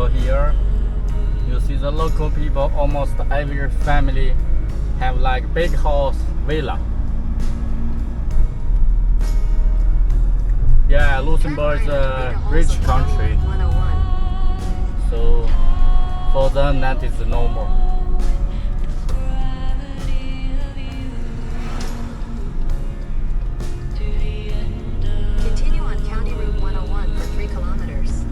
So here you see the local people, almost every family have like big house, villa. Yeah, Luxembourg is a rich country, so for them that is normal. Continue on County Route 101 for 3 kilometers.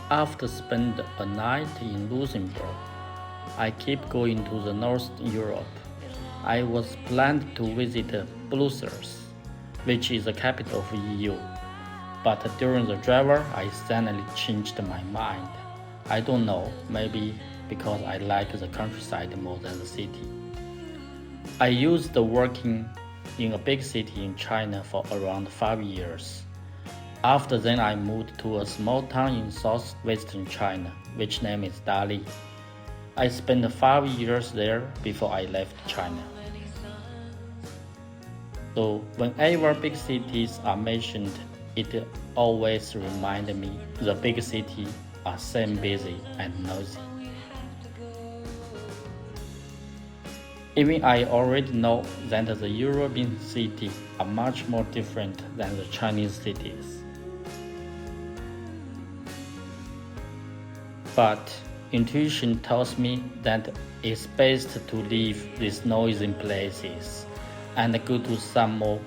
After spending a night in Luxembourg, I keep going to the North Europe. I was planned to visit Brussels, which is the capital of EU. But during the travel, I suddenly changed my mind. I don't know, maybe because I like the countryside more than the city. I used working in a big city in China for around 5 years. After then, I moved to a small town in southwestern China, which name is Dali. I spent 5 years there before I left China. So whenever big cities are mentioned, it always reminds me the big cities are same busy and noisy. Even I already know that the European cities are much more different than the Chinese cities. But intuition tells me that it's best to leave these noisy places and go to some more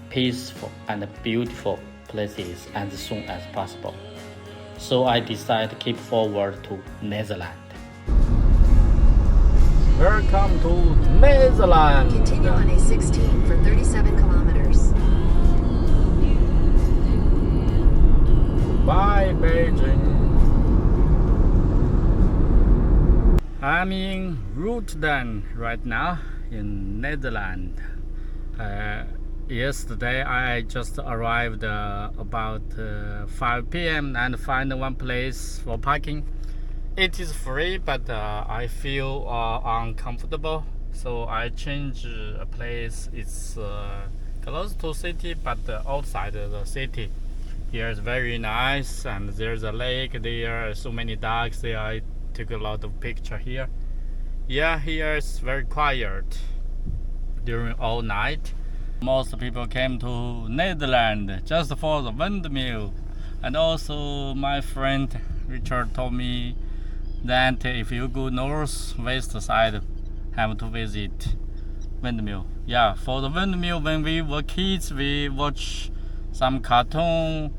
peaceful and beautiful places as soon as possible. So I decided to keep forward to Netherlands. Welcome to Netherlands. Continue on A16 for 37 kilometers. Bye, Beijing. I'm in Rotterdam right now in Netherlands. Yesterday I just arrived about 5 p.m. and find one place for parking. It is free, but I feel uncomfortable, so I change a place. It's close to city, but outside the city. Here is very nice, and there's a lake there. So many dogs there. I took a lot of picture here. Yeah, here is very quiet during all night. Most people came to Netherlands just for the windmill, and also my friend Richard told me that if you go northwest side, have to visit windmill. Yeah, for the windmill, when we were kids, we watch some cartoon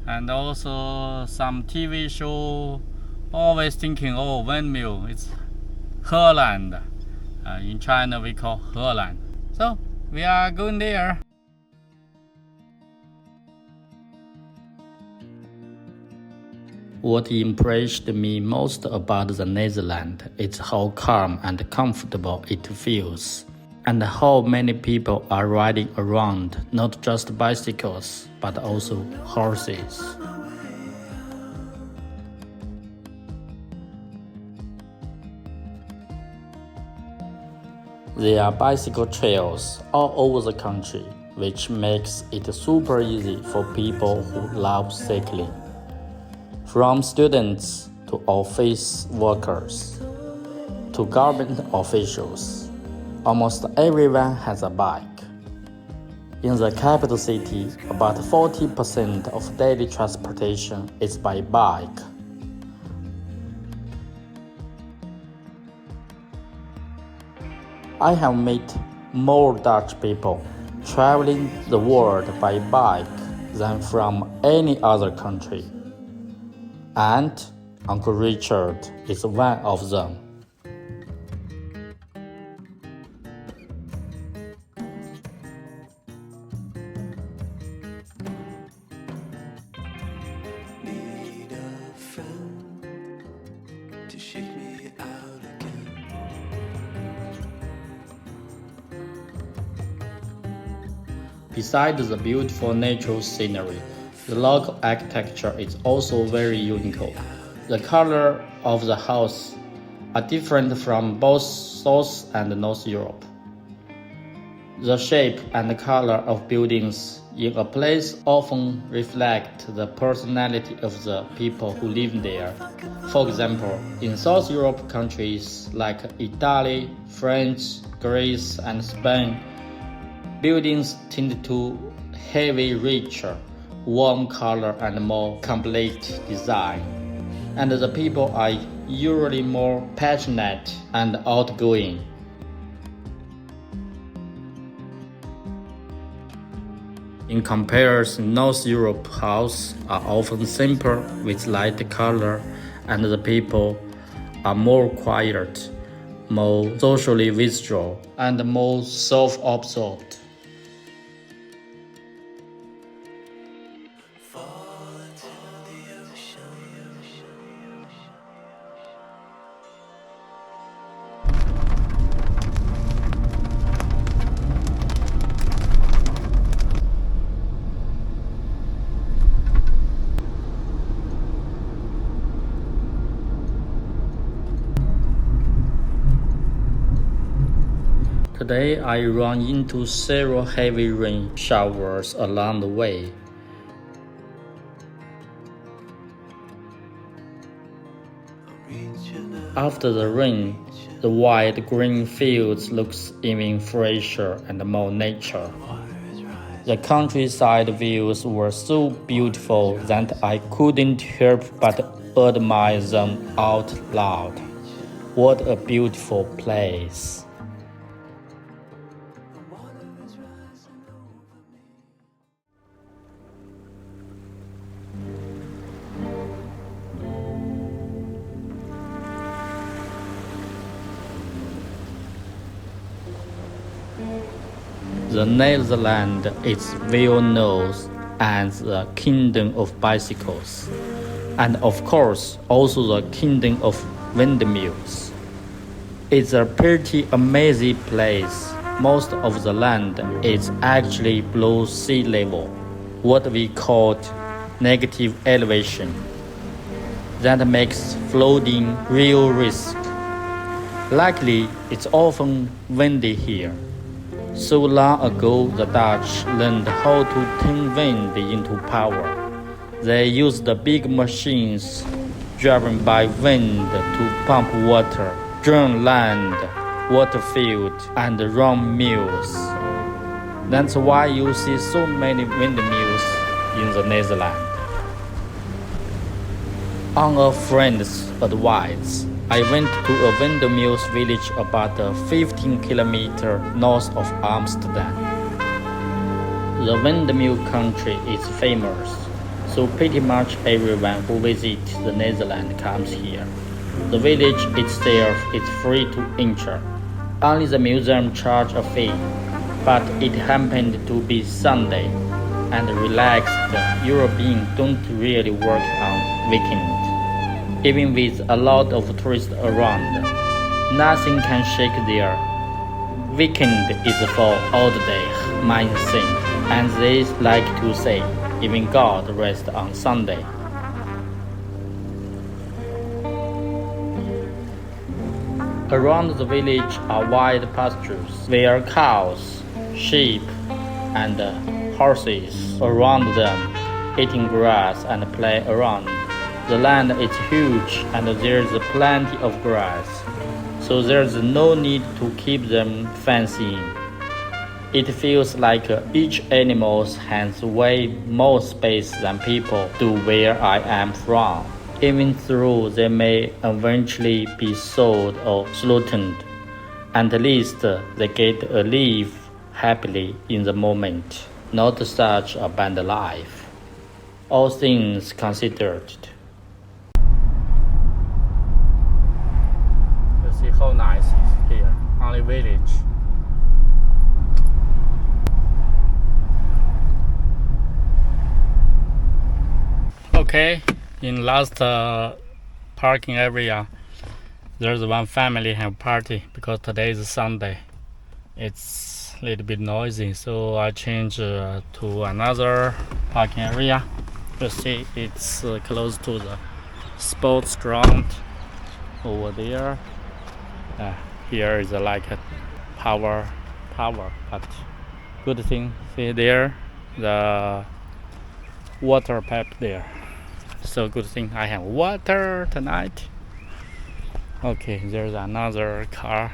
and also some TV show. Always thinking, oh, windmill, it's Holland. In China, we call Holland. So we are going there. What impressed me most about the Netherlands is how calm and comfortable it feels, and how many people are riding around, not just bicycles, but also horses. There are bicycle trails all over the country, which makes it super easy for people who love cycling. From students to office workers to government officials, almost everyone has a bike. In the capital city, about 40% of daily transportation is by bike. I have met more Dutch people traveling the world by bike than from any other country. And Uncle Richard is one of them. Need a friend to shake me out again. Besides the beautiful natural scenery, the local architecture is also very unique. The color of the house are different from both South and North Europe. The shape and color of buildings in a place often reflect the personality of the people who live there. For example, in South Europe countries like Italy, France, Greece, and Spain, buildings tend to have a richer, warm color and more complete design, and the people are usually more passionate and outgoing. In comparison, North Europe houses are often simple with light color, and the people are more quiet, more socially withdrawn, and more self-absorbed. Today I run into several heavy rain showers along the way. After the rain, the wide green fields looks even fresher and more nature. The countryside views were so beautiful that I couldn't help but admire them out loud. What a beautiful place! The Netherlands is well known as the kingdom of bicycles, and of course also the kingdom of windmills. It's a pretty amazing place. Most of the land is actually below sea level, what we call negative elevation. That makes floating real risk. Luckily, it's often windy here. So long ago, the Dutch learned how to turn wind into power. They used big machines driven by wind to pump water, drain land, water fields, and run mills. That's why you see so many windmills in the Netherlands. On a friend's advice, I went to a windmills village about 15 kilometers north of Amsterdam. The windmill country is famous, so pretty much everyone who visits the Netherlands comes here. The village itself is free to enter. Only the museum charges a fee, but it happened to be Sunday, and relaxed Europeans don't really work on weekends. Even with a lot of tourists around, nothing can shake their weekend is for all day mindset, and they like to say, even God rests on Sunday. Around the village are wide pastures where cows, sheep, and horses around them eating grass and play around. The land is huge and there's plenty of grass, so there's no need to keep them fencing. It feels like each animal has way more space than people do where I am from, even though they may eventually be sold or slaughtered. At least they get a life happily in the moment, not such a bad life. All things considered. You see how nice it's here, only village. Okay, in last parking area, there's one family have party because today is Sunday. It's a little bit noisy, so I change to another parking area. You see, it's close to the sports ground over there. Here is like a power, but good thing. See there, the water pipe there. So good thing I have water tonight. Okay, there's another car,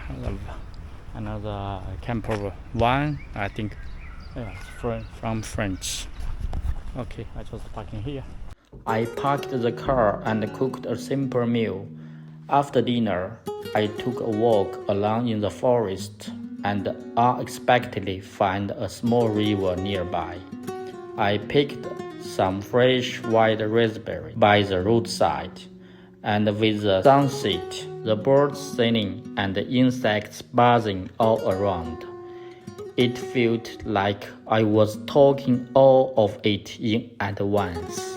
another camper one, I think. Yeah, from French. Okay, I just parking here. I parked the car and cooked a simple meal. After dinner, I took a walk along in the forest and unexpectedly found a small river nearby. I picked some fresh white raspberry by the roadside, and with the sunset, the birds singing and the insects buzzing all around, it felt like I was talking all of it in at once.